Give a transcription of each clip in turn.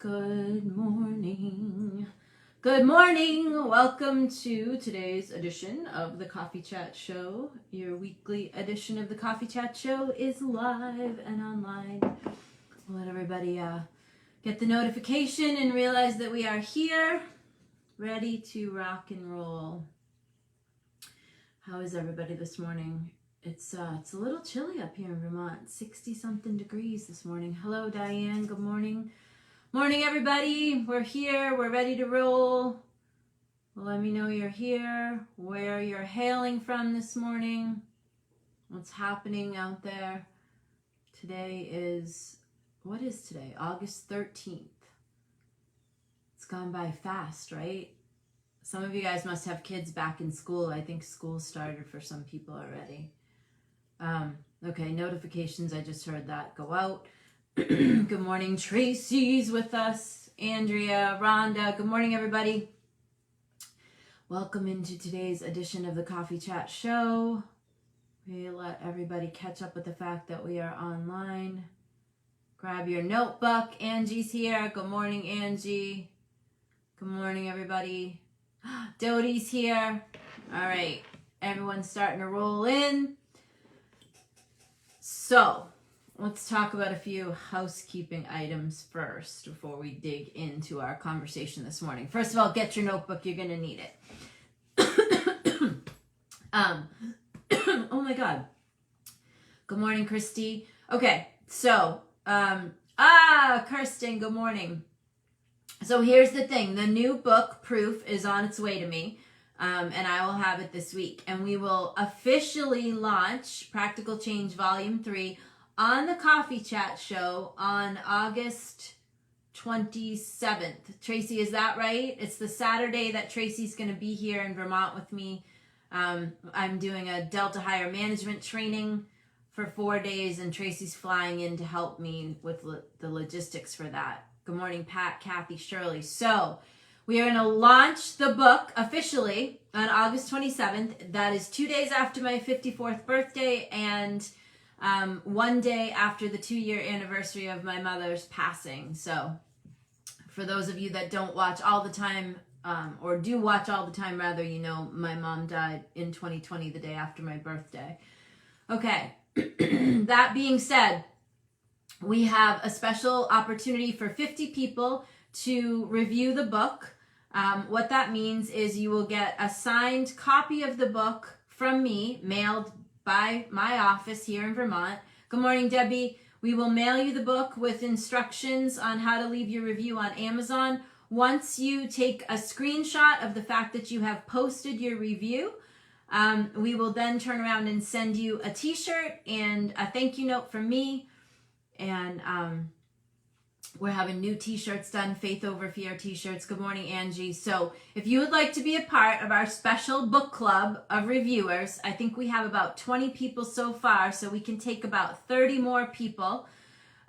Good morning. Good morning. Welcome to today's edition of the Coffee Chat Show. Your weekly edition of the Coffee Chat Show is live and online. We'll let everybody get the notification and realize that we are here, ready to rock and roll. How is everybody this morning? It's a little chilly up here in Vermont, 60-something degrees this morning. Hello, Diane. Good morning. Morning, everybody. We're here. We're ready to roll. Let me know you're here, where you're hailing from this morning, what's happening out there. Today is, what is today? August 13th. It's gone by fast, right? Some of you guys must have kids back in school. I think school started for some people already. Okay, notifications, I just heard that go out. Good morning, Tracy's with us. Andrea, Rhonda, good morning, everybody. Welcome into today's edition of the Coffee Chat Show. We let everybody catch up with the fact that we are online. Grab your notebook. Angie's here. Good morning, Angie. Good morning, everybody. Dodie's here. All right, everyone's starting to roll in. So, let's talk about a few housekeeping items first before we dig into our conversation this morning. First of all, get your notebook. You're going to need it. Oh my God. Good morning, Christy. Okay, so, Kirsten, good morning. So here's the thing. The new book, Proof, is on its way to me. And I will have it this week. And we will officially launch Practical Change Volume 3 on the Coffee Chat Show on August 27th. Tracy, is that right? It's the Saturday that Tracy's going to be here in Vermont with me. I'm doing a Delta Higher Management training for 4 days, and Tracy's flying in to help me with the logistics for that. Good morning, Pat, Kathy, Shirley. So we are going to launch the book officially on August 27th. That is 2 days after my 54th birthday and 1 day after the 2-year anniversary of my mother's passing. So for those of you that don't watch all the time, or do watch all the time rather, you know my mom died in 2020, the day after my birthday. Okay, that being said, we have a special opportunity for 50 people to review the book. What that means is you will get a signed copy of the book from me, mailed by my office here in Vermont. Good morning, Debbie. We will mail you the book with instructions on how to leave your review on Amazon. Once you take a screenshot of the fact that you have posted your review, we will then turn around and send you a t-shirt and a thank you note from me. And we're having new t-shirts done, Faith Over Fear t-shirts. Good morning, Angie. So if you would like to be a part of our special book club of reviewers, I think we have about 20 people so far, so we can take about 30 more people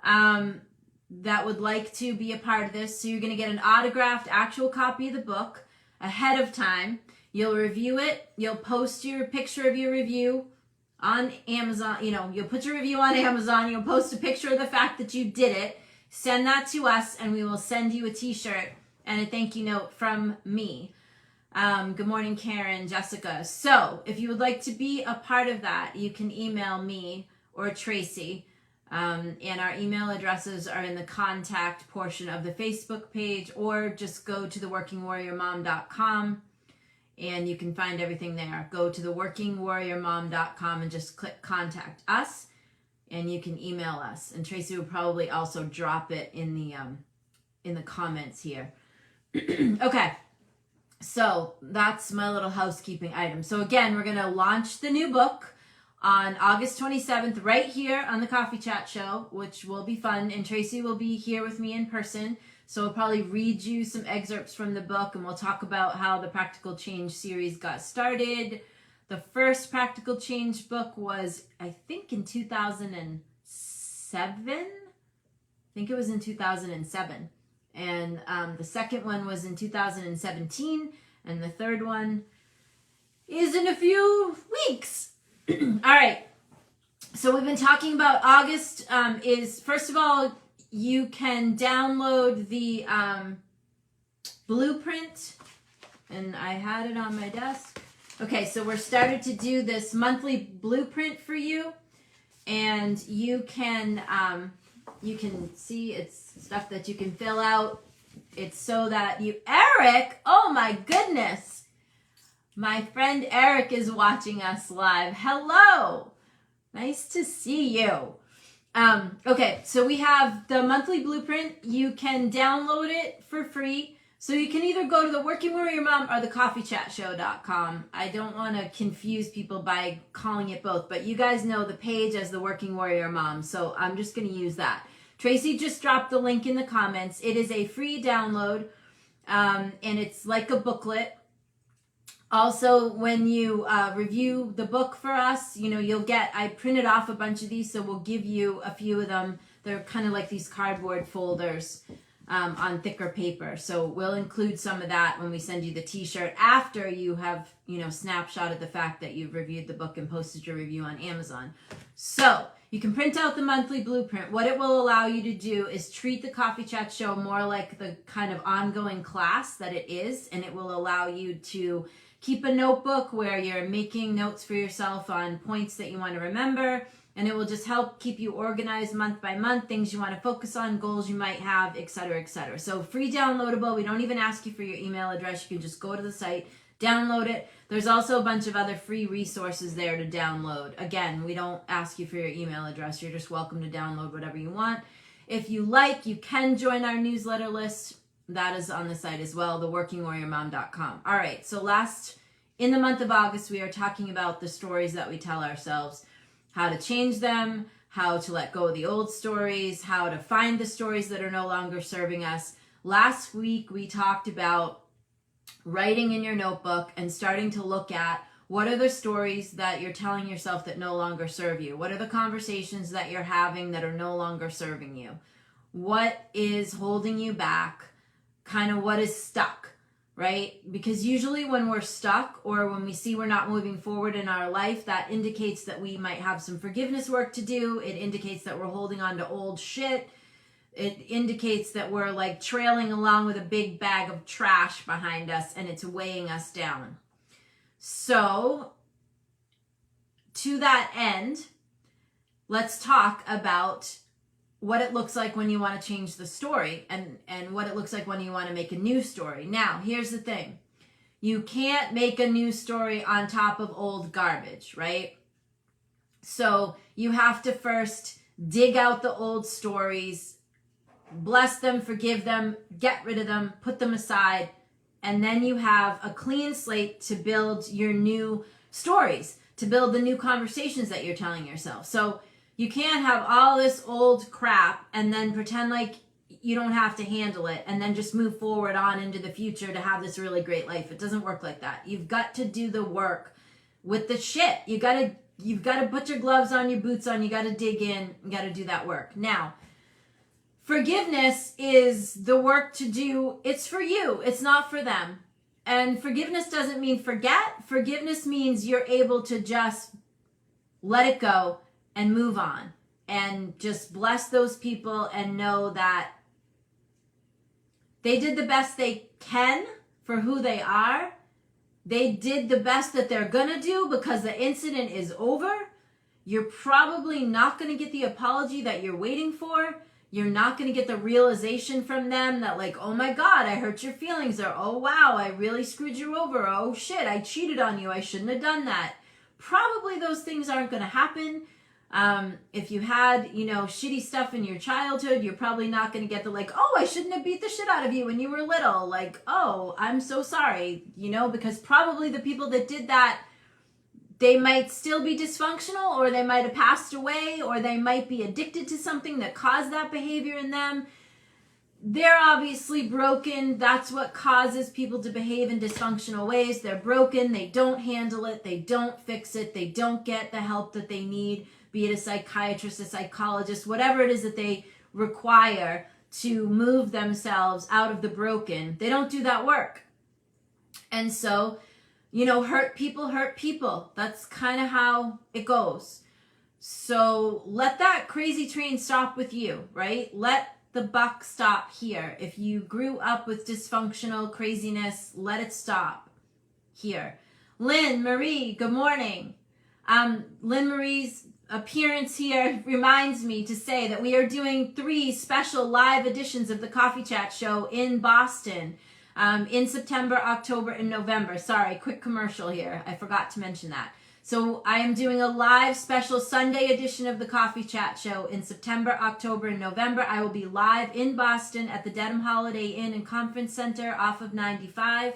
that would like to be a part of this. So you're going to get an autographed actual copy of the book ahead of time. You'll review it. You'll post your picture of your review on Amazon. You know, you'll put your review on Amazon. You'll post a picture of the fact that you did it. Send that to us, and we will send you a t-shirt and a thank you note from me. Good morning, Karen, Jessica. So if you would like to be a part of that, you can email me or Tracy. And our email addresses are in the contact portion of the Facebook page, or just go to theworkingwarriormom.com and you can find everything there. Go to theworkingwarriormom.com and just click contact us. And you can email us. And Tracy will probably also drop it in the comments here. Okay, so that's my little housekeeping item. So again, we're going to launch the new book on August 27th right here on the Coffee Chat Show, which will be fun. And Tracy will be here with me in person. So we'll probably read you some excerpts from the book, and we'll talk about how the Practical Change series got started. The first Practical Change book was, I think, in 2007. I think it was in 2007. And the second one was in 2017. And the third one is in a few weeks. All right. So we've been talking about August is, first of all, you can download the blueprint, and I had it on my desk. Okay, so we're started to do this monthly blueprint for you, and you can see it's stuff that you can fill out. It's so that you, Eric, oh my goodness, my friend Eric is watching us live. Hello, nice to see you. Okay, so we have the monthly blueprint. You can download it for free. So you can either go to the Working Warrior Mom or the coffeechatshow.com. I don't want to confuse people by calling it both, but you guys know the page as the Working Warrior Mom, so I'm just going to use that. Tracy just dropped the link in the comments. It is a free download, and it's like a booklet. Also, when you review the book for us, you'll get, I printed off a bunch of these, so we'll give you a few of them. They're kind of like these cardboard folders. On thicker paper. So we'll include some of that when we send you the t-shirt after you have, snapshotted the fact that you've reviewed the book and posted your review on Amazon. So you can print out the monthly blueprint. What it will allow you to do is treat the Coffee Chat Show more like the kind of ongoing class that it is, and it will allow you to keep a notebook where you're making notes for yourself on points that you want to remember. And it will just help keep you organized month by month, things you want to focus on, goals you might have, etc., etc. So free downloadable. We don't even ask you for your email address. You can just go to the site, download it. There's also a bunch of other free resources there to download. Again, we don't ask you for your email address. You're just welcome to download whatever you want. If you like, you can join our newsletter list. That is on the site as well, theworkingwarriormom.com. All right, so in the month of August, we are talking about the stories that we tell ourselves. How to change them, how to let go of the old stories, how to find the stories that are no longer serving us. Last week, we talked about writing in your notebook and starting to look at what are the stories that you're telling yourself that no longer serve you? What are the conversations that you're having that are no longer serving you? What is holding you back? Kind of what is stuck? Right? Because usually when we're stuck or when we see we're not moving forward in our life, that indicates that we might have some forgiveness work to do. It indicates that we're holding on to old shit. It indicates that we're like trailing along with a big bag of trash behind us and it's weighing us down. So, to that end, let's talk about what it looks like when you want to change the story and what it looks like when you want to make a new story. Now, here's the thing. You can't make a new story on top of old garbage, right? So you have to first dig out the old stories, bless them, forgive them, get rid of them, put them aside, and then you have a clean slate to build your new stories, to build the new conversations that you're telling yourself. So you can't have all this old crap and then pretend like you don't have to handle it and then just move forward on into the future to have this really great life. It doesn't work like that. You've got to do the work with the shit. You've got to put your gloves on, your boots on, you got to dig in, you got to do that work. Now, forgiveness is the work to do. It's for you. It's not for them. And forgiveness doesn't mean forget. Forgiveness means you're able to just let it go and move on and just bless those people and know that they did the best they can for who they are. They did the best that they're going to do because the incident is over. You're probably not going to get the apology that you're waiting for. You're not going to get the realization from them that like, oh my God, I hurt your feelings, or oh wow, I really screwed you over. Oh shit, I cheated on you. I shouldn't have done that. Probably those things aren't going to happen. If you had, shitty stuff in your childhood, you're probably not going to get the like, oh, I shouldn't have beat the shit out of you when you were little. Like, oh, I'm so sorry, because probably the people that did that, they might still be dysfunctional, or they might have passed away, or they might be addicted to something that caused that behavior in them. They're obviously broken. That's what causes people to behave in dysfunctional ways. They're broken. They don't handle it. They don't fix it. They don't get the help that they need, be it a psychiatrist, a psychologist, whatever it is that they require to move themselves out of the broken. They don't do that work. And so, hurt people. That's kind of how it goes. So let that crazy train stop with you, right? Let the buck stop here. If you grew up with dysfunctional craziness, let it stop here. Lynn Marie, good morning. Lynn Marie's appearance here reminds me to say that we are doing 3 special live editions of the Coffee Chat Show in Boston in September, October, and November. Sorry, quick commercial here. I forgot to mention that. So I am doing a live special Sunday edition of the Coffee Chat Show in September, October, and November. I will be live in Boston at the Dedham Holiday Inn and Conference Center off of 95.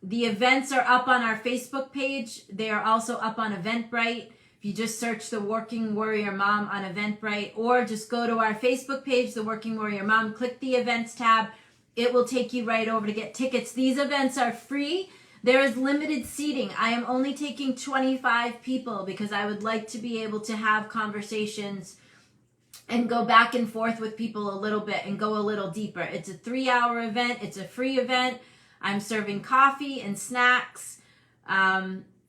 The events are up on our Facebook page. They are also up on Eventbrite. If you just search the Working Warrior Mom on Eventbrite, or just go to our Facebook page, the Working Warrior Mom, click the events tab. It will take you right over to get tickets. These events are free. There is limited seating. I am only taking 25 people because I would like to be able to have conversations and go back and forth with people a little bit and go a little deeper. It's a 3-hour event. It's a free event. I'm serving coffee and snacks.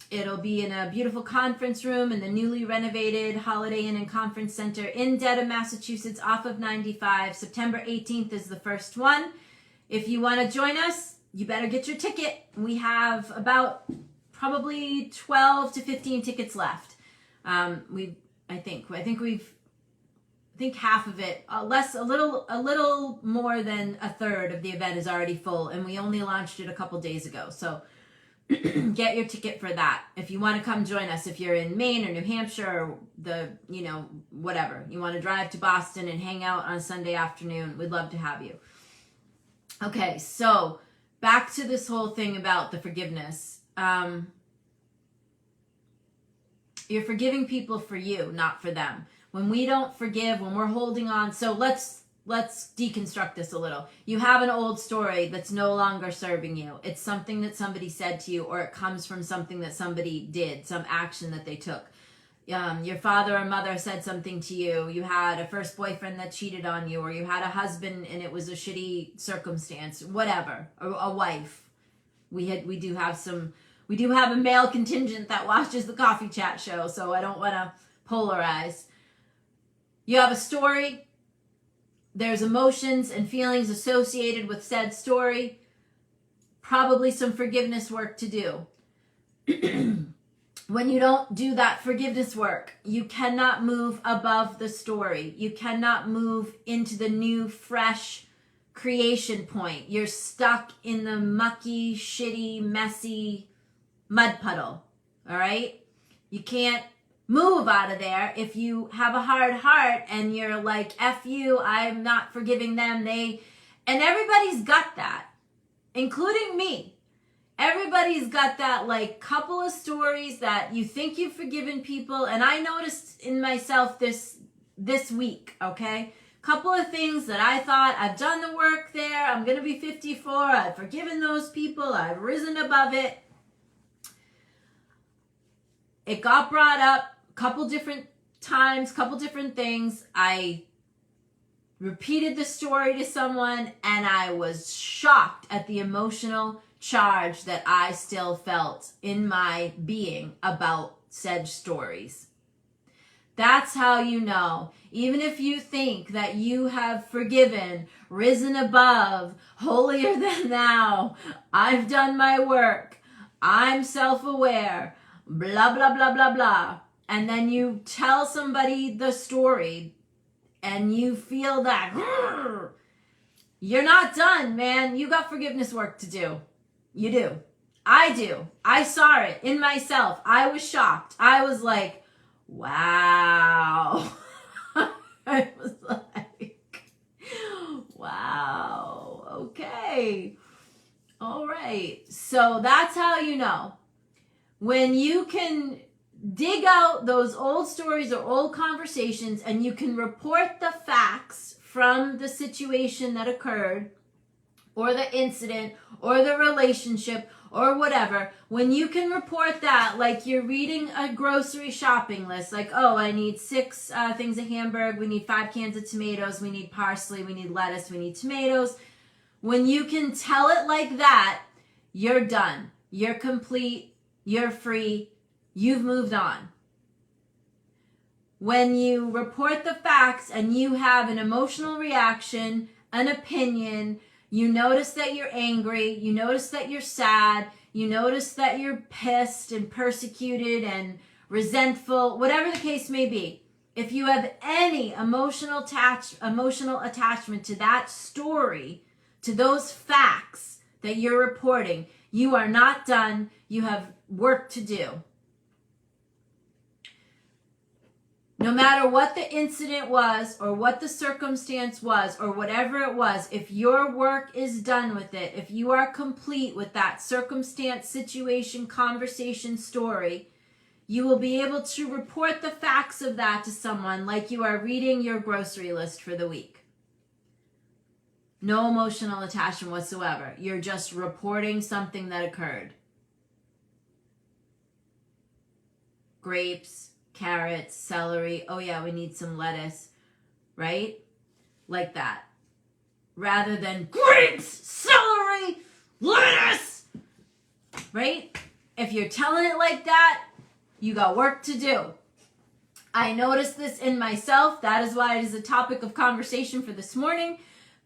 It'll be in a beautiful conference room in the newly renovated Holiday Inn and Conference Center in Dedham, Massachusetts, off of 95. September 18th is the first one. If you want to join us, you better get your ticket. We have about probably 12 to 15 tickets left. I think half of it, a little more than a third of the event is already full, and we only launched it a couple days ago. So get your ticket for that. If you want to come join us, if you're in Maine or New Hampshire or whatever, you want to drive to Boston and hang out on Sunday afternoon, we'd love to have you. Okay, so back to this whole thing about the forgiveness. You're forgiving people for you, not for them. When we don't forgive, when we're holding on, so let's deconstruct this a little. You have an old story that's no longer serving you. It's something that somebody said to you, or it comes from something that somebody did, some action that they took. Your father or mother said something to you. You had a first boyfriend that cheated on you, or you had a husband and it was a shitty circumstance, whatever, or a wife. We do have a male contingent that watches the Coffee Chat Show, so I don't want to polarize. You have a story. There's emotions and feelings associated with said story. Probably some forgiveness work to do. When you don't do that forgiveness work, you cannot move above the story. You cannot move into the new, fresh creation point. You're stuck in the mucky, shitty, messy mud puddle. All right? You can't move out of there if you have a hard heart and you're like, F you, I'm not forgiving them. And everybody's got that, including me. Everybody's got that like couple of stories that you think you've forgiven people. And I noticed in myself this week, okay? Couple of things that I thought, I've done the work there. I'm going to be 54. I've forgiven those people. I've risen above it. It got brought up a couple different times, couple different things. I repeated the story to someone and I was shocked at the emotional charge that I still felt in my being about said stories. That's how you know. Even if you think that you have forgiven, risen above, holier than thou, I've done my work, I'm self-aware, blah, blah, blah, blah, blah. And then you tell somebody the story and you feel that, you're not done, man. You got forgiveness work to do. You do. I do. I saw it in myself. I was shocked. I was like, wow. I was like, wow. Okay. All right. So that's how you know. When you can dig out those old stories or old conversations and you can report the facts from the situation that occurred, or the incident, or the relationship, or whatever, when you can report that, like you're reading a grocery shopping list, like, oh, I need 6 things of hamburger, we need 5 cans of tomatoes, we need parsley, we need lettuce, we need tomatoes. When you can tell it like that, you're done. You're complete. You're free. You've moved on. when you report the facts and you have an emotional reaction, an opinion, you notice that you're angry, you notice that you're sad, you notice that you're pissed and persecuted and resentful, whatever the case may be. If you have any emotional attachment to that story, to those facts that you're reporting, you are not done. You have work to do. No matter what the incident was or what the circumstance was or whatever it was, if your work is done with it, if you are complete with that circumstance, situation, conversation, story, you will be able to report the facts of that to someone like you are reading your grocery list for the week. No emotional attachment whatsoever. You're just reporting something that occurred. Grapes, carrots, celery. Oh yeah, we need some lettuce, right? Like that. Rather than grapes, celery, lettuce, right? If you're telling it like that, you got work to do. I noticed this in myself. That is why it is a topic of conversation for this morning,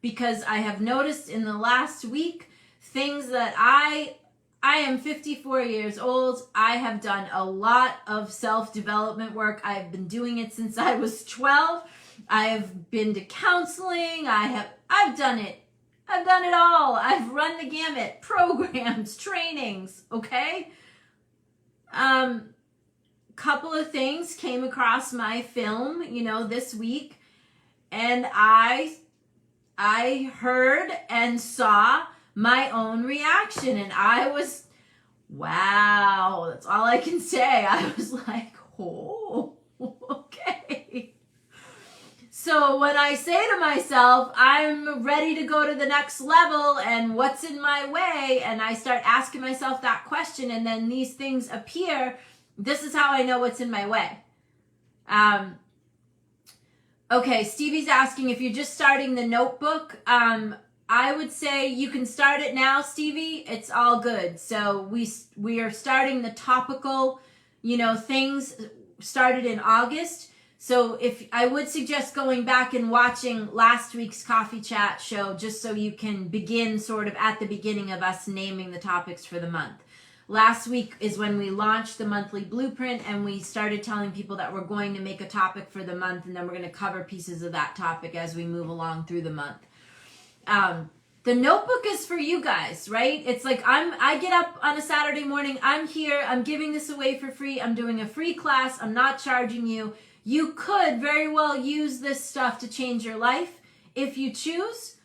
because I have noticed in the last week things that I am 54 years old. I have done a lot of self-development work. I've been doing it since I was 12. I have been to counseling. I've done it. I've done it all. I've run the gamut. Programs, trainings, okay? Couple of things came across my film, this week, and I heard and saw my own reaction, and I was, wow, that's all I can say. I was like, oh, okay. So when I say to myself, I'm ready to go to the next level and what's in my way, and I start asking myself that question, and then these things appear, this is how I know what's in my way. Okay, Stevie's asking if you're just starting the notebook. I would say you can start it now, Stevie. It's all good. So we are starting the topical, things started in August. So if I would suggest going back and watching last week's Coffee Chat show, just so you can begin sort of at the beginning of us naming the topics for the month. Last week is when we launched the monthly blueprint, and we started telling people that we're going to make a topic for the month, and then we're going to cover pieces of that topic as we move along through the month. The notebook is for you guys, right? It's like I get up on a Saturday morning, I'm here, I'm giving this away for free, I'm doing a free class, I'm not charging you. You could very well use this stuff to change your life if you choose.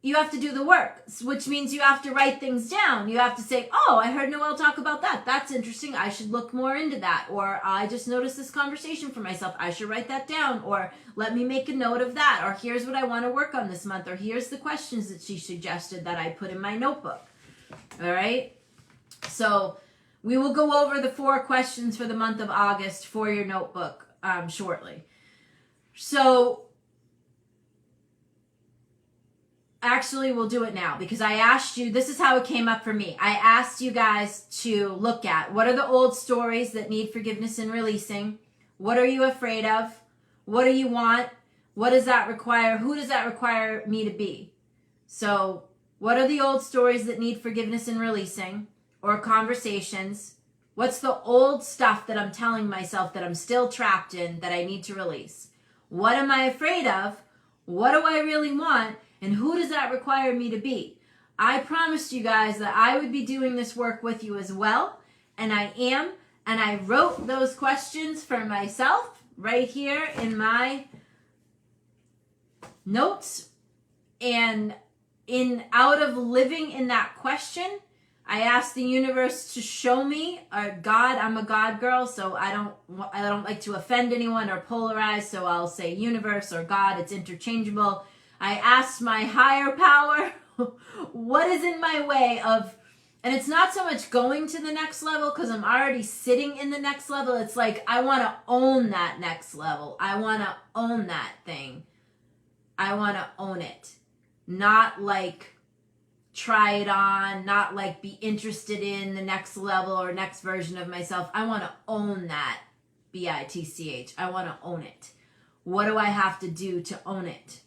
You have to do the work, which means you have to write things down. You have to say, oh, I heard Noelle talk about that. That's interesting. I should look more into that. Or I just noticed this conversation for myself. I should write that down. Or let me make a note of that. Or here's what I want to work on this month. Or here's the questions that she suggested that I put in my notebook. All right? So we will go over the 4 questions for the month of August for your notebook shortly. So actually, we'll do it now because I asked you, this is how it came up for me. I asked you guys to look at what are the old stories that need forgiveness and releasing? What are you afraid of? What do you want? What does that require? Who does that require me to be? So what are the old stories that need forgiveness and releasing, or conversations? What's the old stuff that I'm telling myself that I'm still trapped in that I need to release? What am I afraid of? What do I really want? And who does that require me to be? I promised you guys that I would be doing this work with you as well. And I am. And I wrote those questions for myself right here in my notes. And out of living in that question, I asked the universe to show me, or God, I'm a God girl, so I don't like to offend anyone or polarize, so I'll say universe or God, it's interchangeable. I asked my higher power, what is in my way of, and it's not so much going to the next level because I'm already sitting in the next level. It's like, I want to own that next level. I want to own that thing. I want to own it. Not like try it on, not like be interested in the next level or next version of myself. I want to own that B-I-T-C-H. I want to own it. What do I have to do to own it?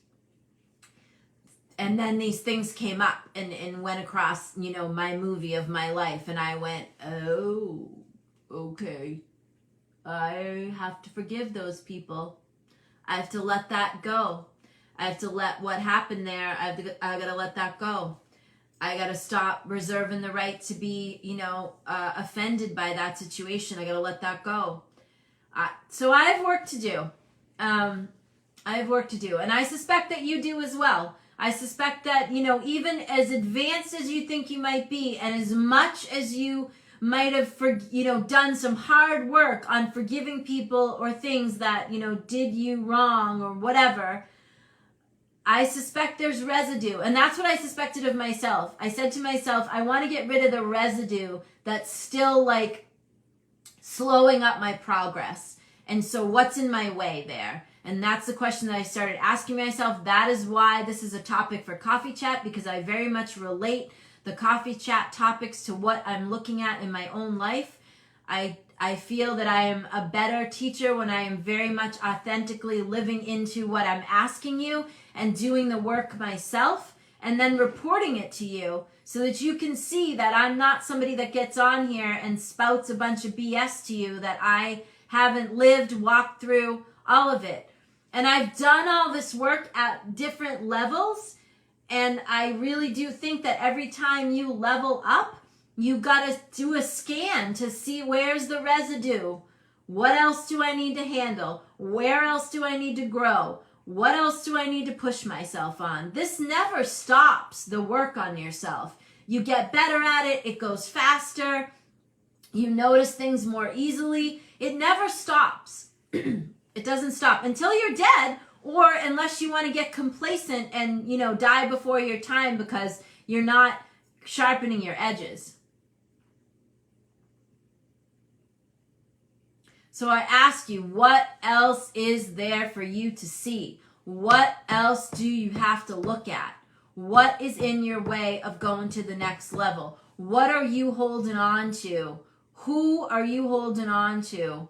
And then these things came up and went across, my movie of my life. And I went, oh, okay. I have to forgive those people. I have to let that go. I have to let what happened there, I got to let that go. I got to stop reserving the right to be, offended by that situation. I got to let that go. So I have work to do. I have work to do. And I suspect that you do as well. I suspect that, even as advanced as you think you might be, and as much as you might have, done some hard work on forgiving people or things that, did you wrong or whatever, I suspect there's residue. And that's what I suspected of myself. I said to myself, I want to get rid of the residue that's still like slowing up my progress. And so what's in my way there? And that's the question that I started asking myself. That is why this is a topic for Coffee Chat, because I very much relate the Coffee Chat topics to what I'm looking at in my own life. I feel that I am a better teacher when I am very much authentically living into what I'm asking you and doing the work myself and then reporting it to you so that you can see that I'm not somebody that gets on here and spouts a bunch of BS to you, that I haven't lived, walked through all of it. And I've done all this work at different levels, and I really do think that every time you level up, you got to do a scan to see where's the residue. What else do I need to handle? Where else do I need to grow? What else do I need to push myself on? This never stops, the work on yourself. You get better at it. It goes faster. You notice things more easily. It never stops. It doesn't stop until you're dead, or unless you want to get complacent and, die before your time because you're not sharpening your edges. So I ask you, what else is there for you to see? What else do you have to look at? What is in your way of going to the next level? What are you holding on to? Who are you holding on to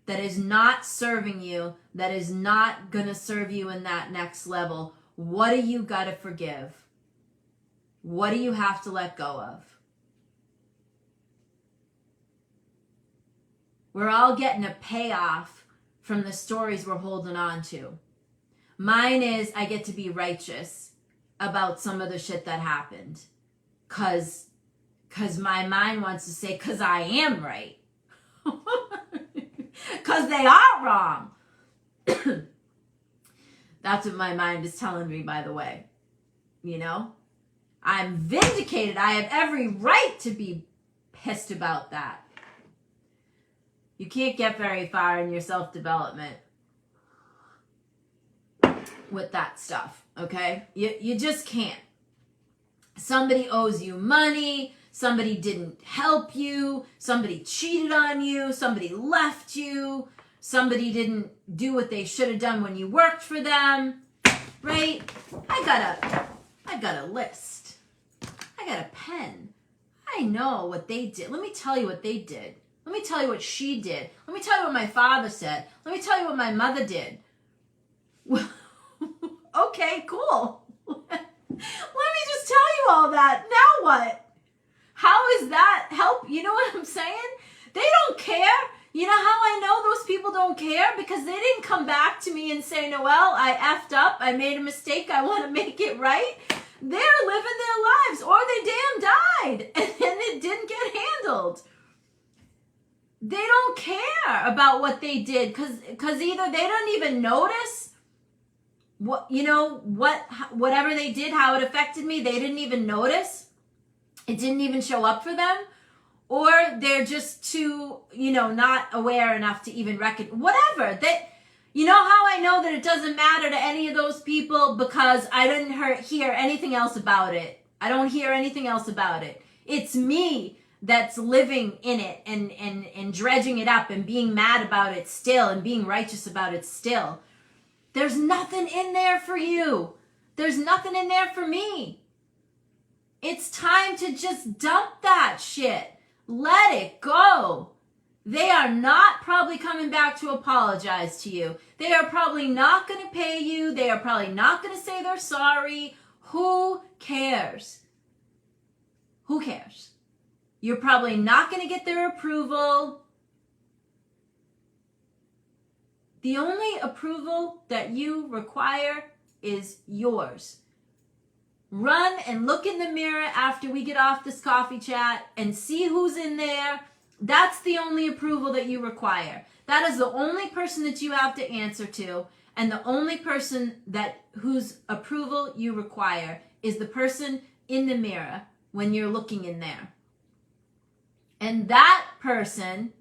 that is not serving you, that is not going to serve you in that next level? What do you got to forgive? What do you have to let go of? We're all getting a payoff from the stories we're holding on to. Mine is I get to be righteous about some of the shit that happened. Cause my mind wants to say, cause I am right. Cause they are wrong. That's what my mind is telling me, by the way. I'm vindicated. I have every right to be pissed about that. You can't get very far in your self-development with that stuff, okay? You just can't. Somebody owes you money. Somebody didn't help you. Somebody cheated on you. Somebody left you. Somebody didn't do what they should have done when you worked for them, right? I got a list. I got a pen. I know what they did. Let me tell you what they did. Let me tell you what she did. Let me tell you what my father said. Let me tell you what my mother did. Okay, cool. Let me just tell you all that. Now what? How is that help? You know what I'm saying? They don't care. You know how I know those people don't care? Because they didn't come back to me and say, Noelle, I effed up. I made a mistake. I want to make it right. They're living their lives, or they damn died and it didn't get handled. They don't care about what they did because either they don't even notice whatever they did, how it affected me, they didn't even notice. It didn't even show up for them. Or they're just too, not aware enough to even recognize, whatever. You know how I know that it doesn't matter to any of those people? Because I didn't hear anything else about it. I don't hear anything else about it. It's me that's living in it and dredging it up and being mad about it still and being righteous about it still. There's nothing in there for you. There's nothing in there for me. It's time to just dump that shit. Let it go. They are not probably coming back to apologize to you. They are probably not going to pay you. They are probably not going to say they're sorry. Who cares? Who cares? You're probably not going to get their approval. The only approval that you require is yours. Run and look in the mirror after we get off this coffee chat and see who's in there. That's the only approval that you require. That is the only person that you have to answer to, and the only person whose approval you require is the person in the mirror when you're looking in there. And that person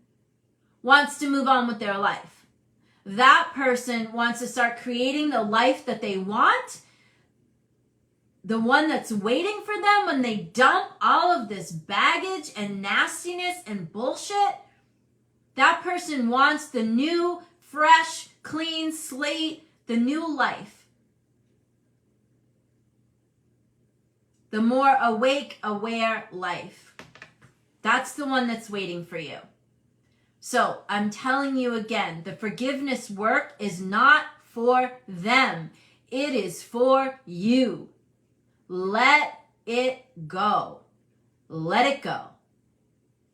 wants to move on with their life. That person wants to start creating the life that they want, the one that's waiting for them when they dump all of this baggage and nastiness and bullshit. That person wants the new, fresh, clean slate, the new life. The more awake, aware life. That's the one that's waiting for you. So I'm telling you again, the forgiveness work is not for them. It is for you. Let it go. Let it go.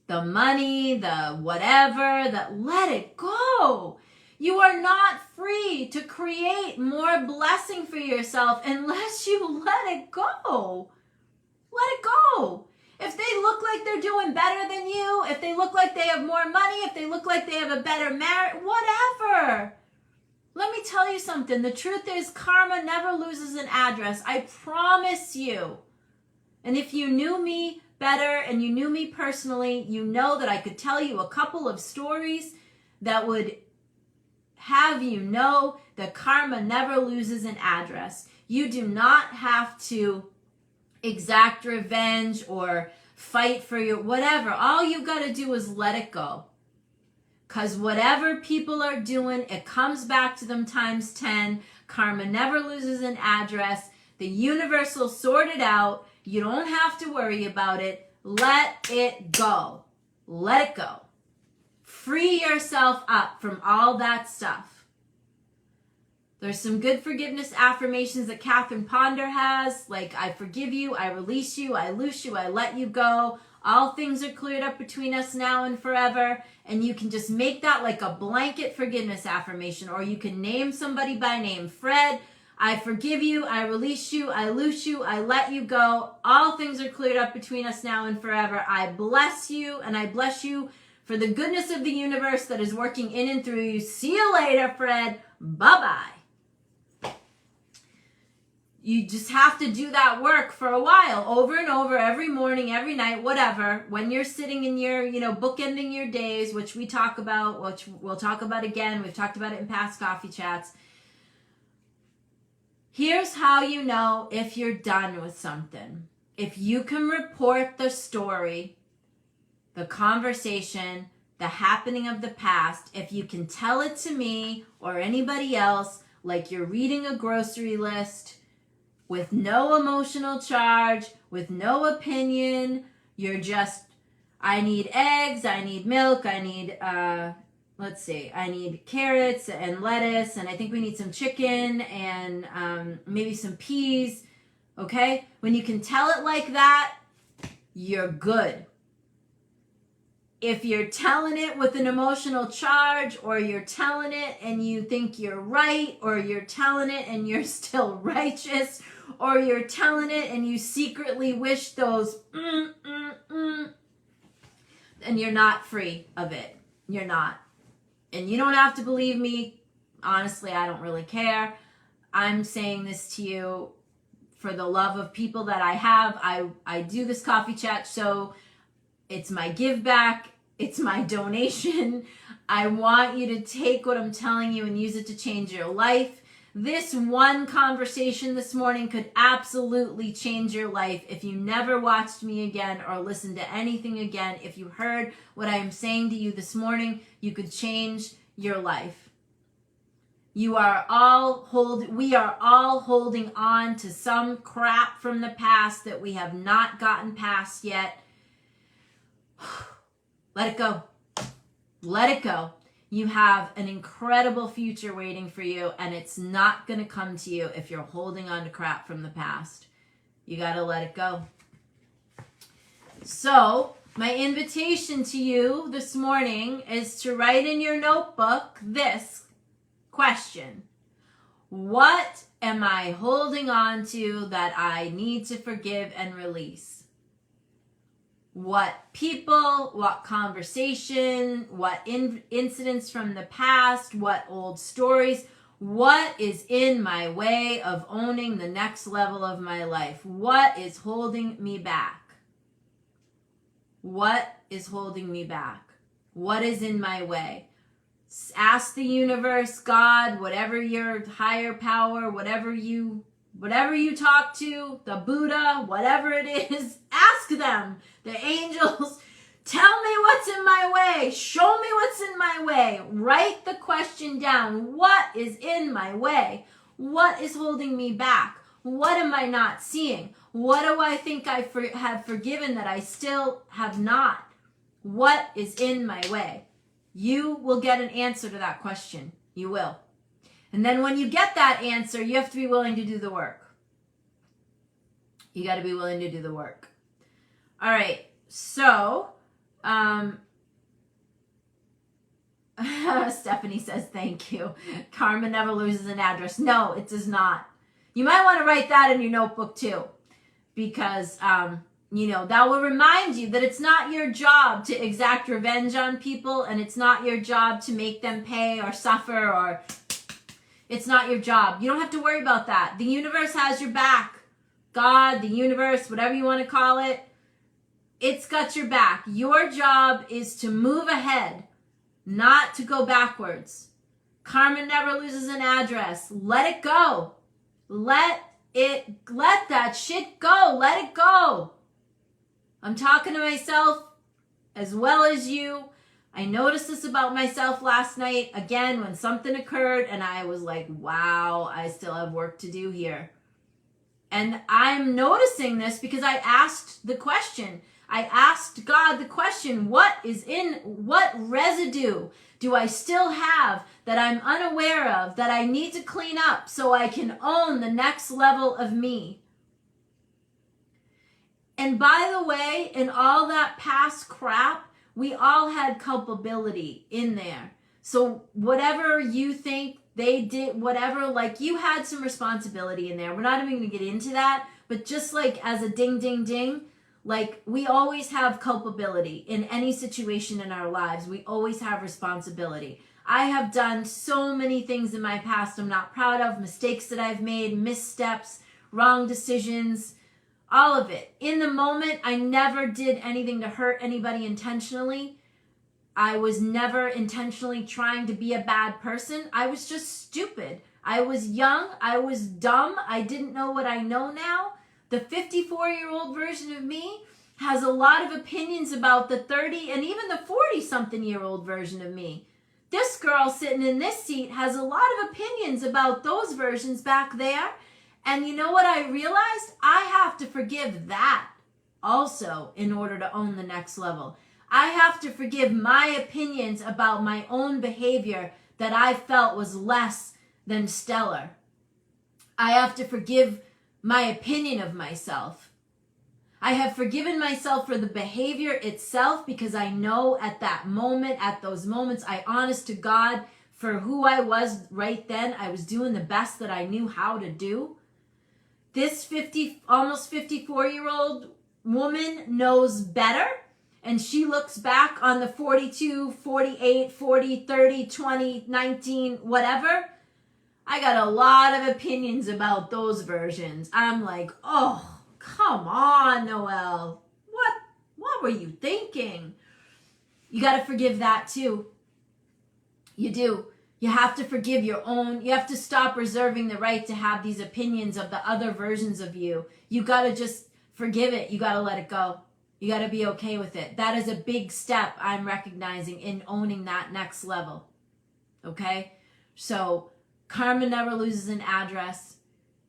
The money, the whatever, let it go. You are not free to create more blessing for yourself unless you let it go. Let it go. If they look like they're doing better than you, if they look like they have more money, if they look like they have a better marriage, whatever. Let me tell you something. The truth is, karma never loses an address. I promise you. And if you knew me better and you knew me personally, you know that I could tell you a couple of stories that would have you know that karma never loses an address. You do not have to exact revenge or fight for your whatever. All you got to do is let it go. Because whatever people are doing, it comes back to them times 10. Karma never loses an address. The universe will sort it out. You don't have to worry about it. Let it go. Let it go. Free yourself up from all that stuff. There's some good forgiveness affirmations that Catherine Ponder has, like I forgive you, I release you, I loose you, I let you go. All things are cleared up between us now and forever. And you can just make that like a blanket forgiveness affirmation, or you can name somebody by name. Fred, I forgive you, I release you, I loose you, I let you go. All things are cleared up between us now and forever. I bless you, and I bless you for the goodness of the universe that is working in and through you. See you later, Fred. Bye-bye. You just have to do that work for a while, over and over, every morning, every night, whatever. When you're sitting in your, bookending your days, which we talk about, which we'll talk about again. We've talked about it in past coffee chats. Here's how you know if you're done with something. If you can report the story, the conversation, the happening of the past, if you can tell it to me or anybody else, like you're reading a grocery list, with no emotional charge, with no opinion, you're just, I need eggs, I need milk, I need, I need carrots and lettuce, and I think we need some chicken and maybe some peas, okay? When you can tell it like that, you're good. If you're telling it with an emotional charge, or you're telling it and you think you're right, or you're telling it and you're still righteous, or you're telling it and you secretly wish those and you're not free of it. You're not. And you don't have to believe me. Honestly, I don't really care. I'm saying this to you for the love of people that I have. I do this coffee chat, so it's my give back. It's my donation. I want you to take what I'm telling you and use it to change your life. This one conversation this morning could absolutely change your life. If you never watched me again or listened to anything again, if you heard what I am saying to you this morning, you could change your life. We are all holding on to some crap from the past that we have not gotten past yet. Let it go. Let it go. You have an incredible future waiting for you, and it's not going to come to you if you're holding on to crap from the past. You got to let it go. So, my invitation to you this morning is to write in your notebook this question. What am I holding on to that I need to forgive and release? What people, what conversation, what incidents from the past, what old stories, what is in my way of owning the next level of my life? What is holding me back? What is holding me back? What is in my way? Ask the universe, God, whatever your higher power, whatever you talk to, the Buddha, whatever it is, ask them, the angels, tell me what's in my way, show me what's in my way, write the question down. What is in my way? What is holding me back? What am I not seeing? What do I think I have forgiven that I still have not? What is in my way? You will get an answer to that question. You will. And then when you get that answer, you have to be willing to do the work. You got to be willing to do the work. All right. So, Stephanie says, thank you. Karma never loses an address. No, it does not. You might want to write that in your notebook too, because, that will remind you that it's not your job to exact revenge on people, and it's not your job to make them pay or suffer, or it's not your job. You don't have to worry about that. The universe has your back. God, the universe, whatever you want to call it, it's got your back. Your job is to move ahead, not to go backwards. Karma never loses an address. Let it go. Let that shit go. Let it go. I'm talking to myself as well as you. I noticed this about myself last night, again, when something occurred, and I was like, wow, I still have work to do here. And I'm noticing this because I asked the question. I asked God the question, what residue do I still have that I'm unaware of, that I need to clean up so I can own the next level of me? And by the way, in all that past crap, we all had culpability in there. So whatever you think they did, whatever, like you had some responsibility in there. We're not even going to get into that, but just like as a ding, ding, ding, like we always have culpability in any situation in our lives. We always have responsibility. I have done so many things in my past I'm not proud of, mistakes that I've made, missteps, wrong decisions, all of it. In the moment, I never did anything to hurt anybody intentionally. I was never intentionally trying to be a bad person. I was just stupid. I was young. I was dumb. I didn't know what I know now. The 54-year-old version of me has a lot of opinions about the 30 and even the 40-something-year-old version of me. This girl sitting in this seat has a lot of opinions about those versions back there. And you know what I realized? I have to forgive that also in order to own the next level. I have to forgive my opinions about my own behavior that I felt was less than stellar. I have to forgive my opinion of myself. I have forgiven myself for the behavior itself because I know at that moment, at those moments, I honest to God, for who I was right then, I was doing the best that I knew how to do. This almost 54-year-old woman knows better, and she looks back on the 42, 48, 40, 30, 20, 19, whatever. I got a lot of opinions about those versions. I'm like, oh, come on, Noelle. What were you thinking? You got to forgive that too. You do. You have to forgive your own. You have to stop reserving the right to have these opinions of the other versions of you. You got to just forgive it. You got to let it go. You got to be okay with it. That is a big step I'm recognizing in owning that next level. Okay? So karma never loses an address.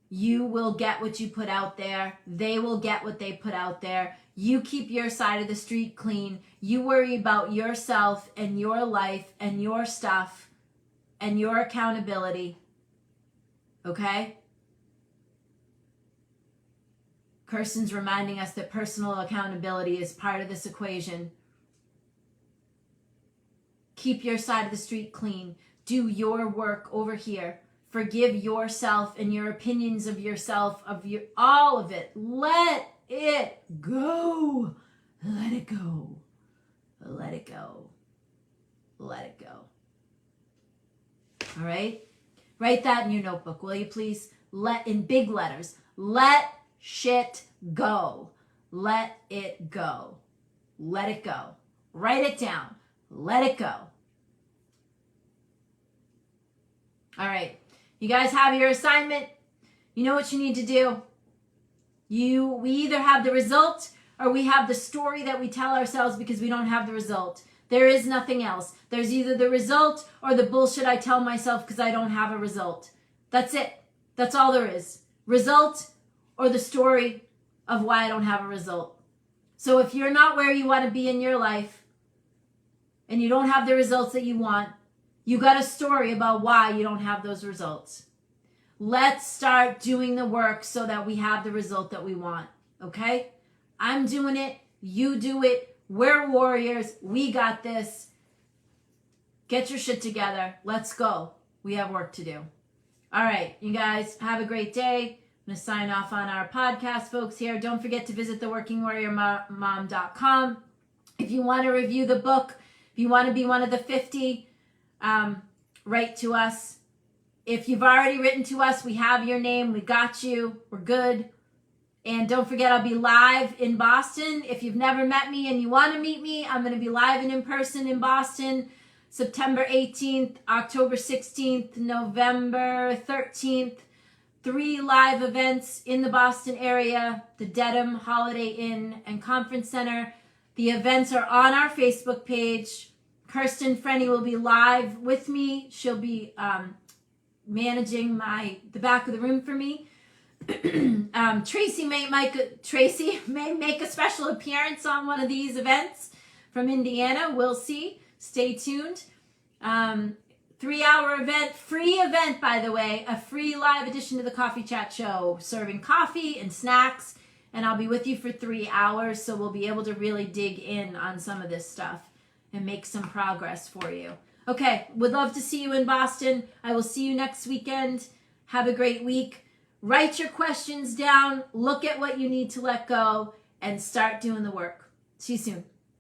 You will get what you put out there. They will get what they put out there. You keep your side of the street clean. You worry about yourself and your life and your stuff and your accountability. Okay? Kirsten's reminding us that personal accountability is part of this equation. Keep your side of the street clean. Do your work over here. Forgive yourself and your opinions of yourself, all of it. Let it go. Let it go. Let it go. Let it go. All right? Write that in your notebook, will you please? In big letters. Let shit go. Let it go. Let it go. Write it down. Let it go. All right. You guys have your assignment. You know what you need to do. We either have the result or we have the story that we tell ourselves because we don't have the result. There is nothing else. There's either the result or the bullshit I tell myself because I don't have a result. That's it. That's all there is. Result or the story of why I don't have a result. So if you're not where you want to be in your life and you don't have the results that you want, you got a story about why you don't have those results. Let's start doing the work so that we have the result that we want. Okay? I'm doing it. You do it. We're warriors. We got this. Get your shit together. Let's go. We have work to do. All right, you guys, have a great day. I'm going to sign off on our podcast, folks, here. Don't forget to visit theworkingwarriormom.com. If you want to review the book, if you want to be one of the 50, write to us. If you've already written to us, we have your name. We got you. We're good. And don't forget, I'll be live in Boston. If you've never met me and you want to meet me, I'm going to be live and in person in Boston, September 18th, October 16th, November 13th. 3 live events in the Boston area, the Dedham Holiday Inn and Conference Center. The events are on our Facebook page. Kirsten Frenny will be live with me. She'll be managing the back of the room for me. Tracy may make a special appearance on one of these events from Indiana. We'll see. Stay tuned. 3-hour event, free event, by the way, a free live edition to the Coffee Chat Show, serving coffee and snacks, and I'll be with you for 3 hours, so we'll be able to really dig in on some of this stuff and make some progress for you. Okay, would love to see you in Boston. I will see you next weekend. Have a great week. Write your questions down, look at what you need to let go, and start doing the work. See you soon.